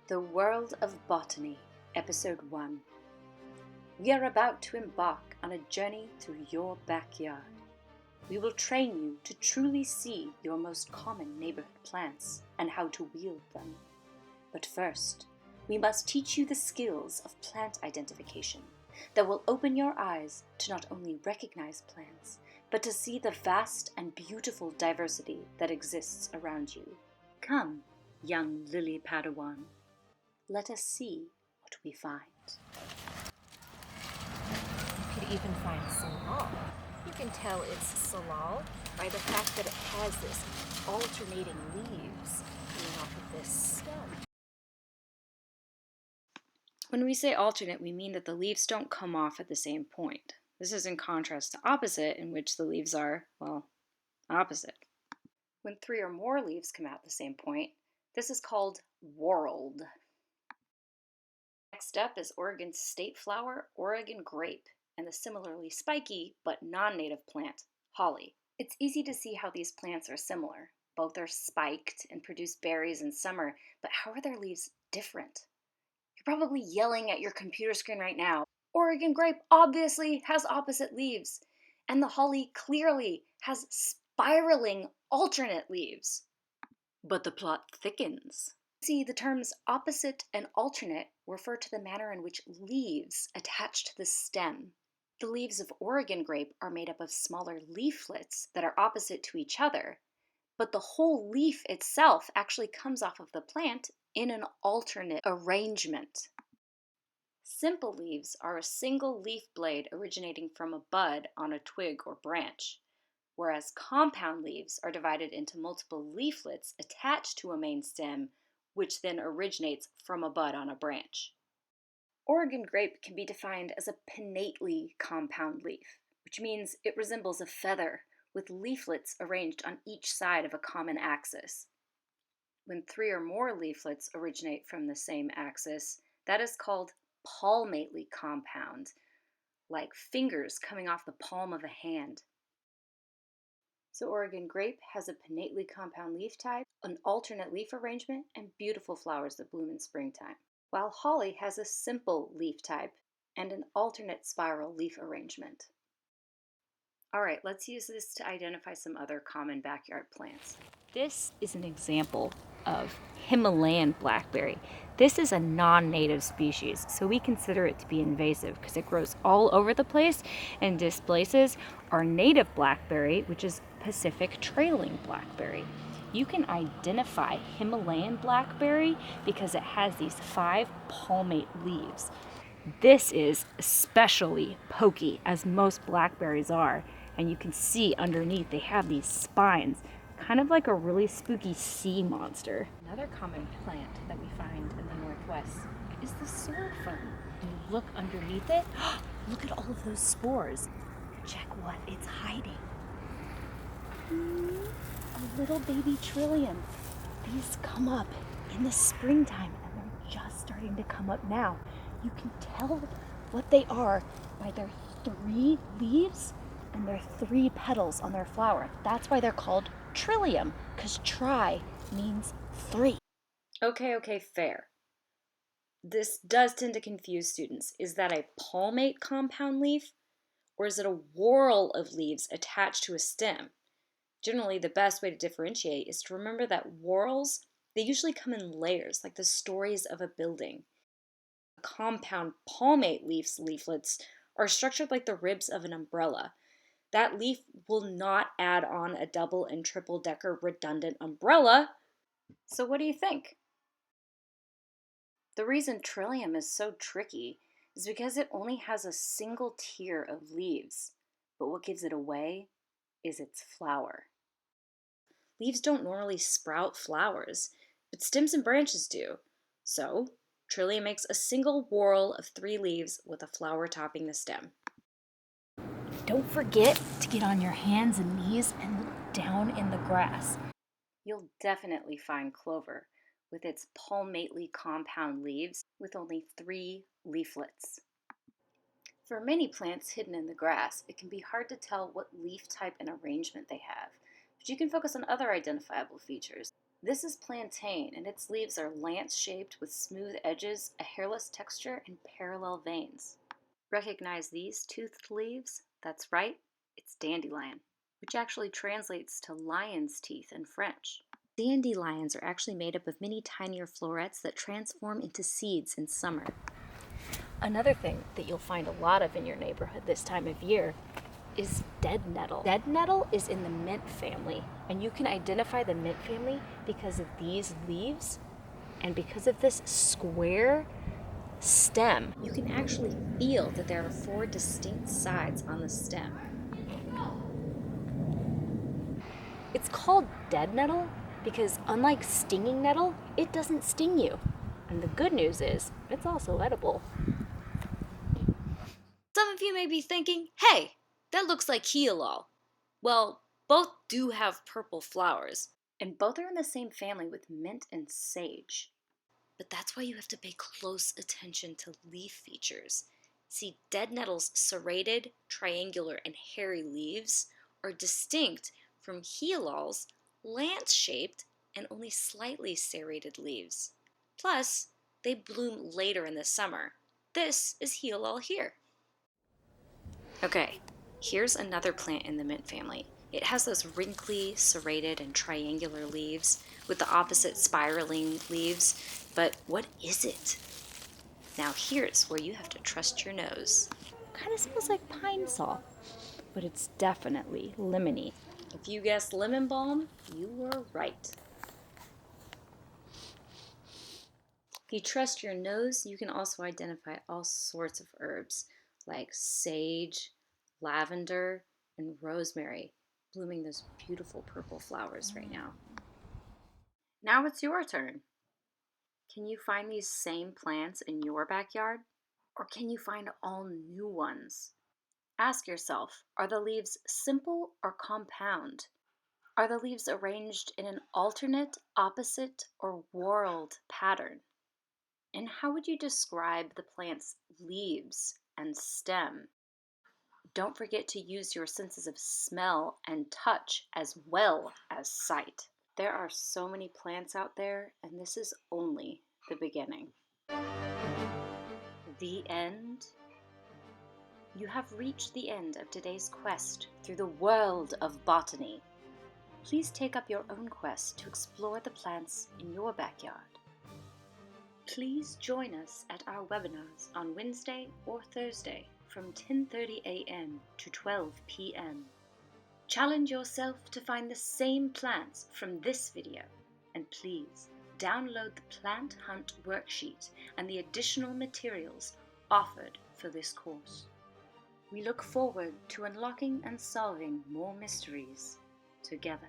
The World of Botany, Episode 1. We are about to embark on a journey through your backyard. We will train you to truly see your most common neighborhood plants and how to wield them. But first, we must teach you the skills of plant identification that will open your eyes to not only recognize plants, but to see the vast and beautiful diversity that exists around you. Come, young lily Padawan. Let us see what we find. You could even find salal. You can tell it's salal by the fact that it has this alternating leaves coming off of this stem. When we say alternate, we mean that the leaves don't come off at the same point. This is in contrast to opposite, in which the leaves are, well, opposite. When 3 or more leaves come out at the same point, this is called whorled. Next up is Oregon's state flower, Oregon Grape, and the similarly spiky but non-native plant, holly. It's easy to see how these plants are similar. Both are spiked and produce berries in summer, but how are their leaves different? You're probably yelling at your computer screen right now. Oregon Grape obviously has opposite leaves, and the holly clearly has spiraling alternate leaves. But the plot thickens. See, the terms opposite and alternate refer to the manner in which leaves attach to the stem. The leaves of Oregon grape are made up of smaller leaflets that are opposite to each other, but the whole leaf itself actually comes off of the plant in an alternate arrangement. Simple leaves are a single leaf blade originating from a bud on a twig or branch, whereas compound leaves are divided into multiple leaflets attached to a main stem, which then originates from a bud on a branch. Oregon grape can be defined as a pinnately compound leaf, which means it resembles a feather with leaflets arranged on each side of a common axis. When 3 or more leaflets originate from the same axis, that is called palmately compound, like fingers coming off the palm of a hand. So Oregon grape has a pinnately compound leaf type, an alternate leaf arrangement, and beautiful flowers that bloom in springtime, while holly has a simple leaf type and an alternate spiral leaf arrangement. Alright, let's use this to identify some other common backyard plants. This is an example of Himalayan blackberry. This is a non-native species, so we consider it to be invasive because it grows all over the place and displaces our native blackberry, which is Pacific trailing blackberry. You can identify Himalayan blackberry because it has these 5 palmate leaves. This is especially pokey, as most blackberries are, and you can see underneath they have these spines, kind of like a really spooky sea monster. Another common plant that we find in the Northwest is the sword fern. And you look underneath it, look at all of those spores. Check what it's hiding. A little baby trillium. These come up in the springtime and they're just starting to come up now. You can tell what they are by their 3 leaves and their 3 petals on their flower. That's why they're called trillium, because tri means 3. Okay, fair. This does tend to confuse students. Is that a palmate compound leaf, or is it a whorl of leaves attached to a stem? Generally, the best way to differentiate is to remember that whorls, they usually come in layers, like the stories of a building. Compound palmate leaflets are structured like the ribs of an umbrella. That leaf will not add on a double and triple decker redundant umbrella. So what do you think? The reason trillium is so tricky is because it only has a single tier of leaves, but what gives it away is its flower. Leaves don't normally sprout flowers, but stems and branches do. So, trillium makes a single whorl of 3 leaves with a flower topping the stem. Don't forget to get on your hands and knees and look down in the grass. You'll definitely find clover with its palmately compound leaves with only 3 leaflets. For many plants hidden in the grass, it can be hard to tell what leaf type and arrangement they have, but you can focus on other identifiable features. This is plantain, and its leaves are lance-shaped with smooth edges, a hairless texture, and parallel veins. Recognize these toothed leaves? That's right, it's dandelion, which actually translates to lion's teeth in French. Dandelions are actually made up of many tinier florets that transform into seeds in summer. Another thing that you'll find a lot of in your neighborhood this time of year is dead nettle. Dead nettle is in the mint family, and you can identify the mint family because of these leaves and because of this square stem. You can actually feel that there are 4 distinct sides on the stem. It's called dead nettle because unlike stinging nettle, it doesn't sting you. And the good news is, it's also edible. Some of you may be thinking, hey, that looks like Healol. Well, both do have purple flowers, and both are in the same family with mint and sage. But that's why you have to pay close attention to leaf features. See, dead nettle's serrated, triangular, and hairy leaves are distinct from Healol's lance-shaped and only slightly serrated leaves. Plus, they bloom later in the summer. This is Healol here. Okay, here's another plant in the mint family. It has those wrinkly, serrated, and triangular leaves with the opposite spiraling leaves, but what is it? Now here's where you have to trust your nose. Kind of smells like pine saw, but it's definitely lemony. If you guessed lemon balm, you were right. If you trust your nose, you can also identify all sorts of herbs like sage, lavender, and rosemary, blooming those beautiful purple flowers right now. Now it's your turn. Can you find these same plants in your backyard? Or can you find all new ones? Ask yourself, are the leaves simple or compound? Are the leaves arranged in an alternate, opposite, or whorled pattern? And how would you describe the plant's leaves and stem? Don't forget to use your senses of smell and touch as well as sight. There are so many plants out there, and this is only the beginning. The end. You have reached the end of today's quest through the world of botany. Please take up your own quest to explore the plants in your backyard. Please join us at our webinars on Wednesday or Thursday from 10:30 a.m. to 12 p.m. Challenge yourself to find the same plants from this video, and please download the Plant Hunt worksheet and the additional materials offered for this course. We look forward to unlocking and solving more mysteries together.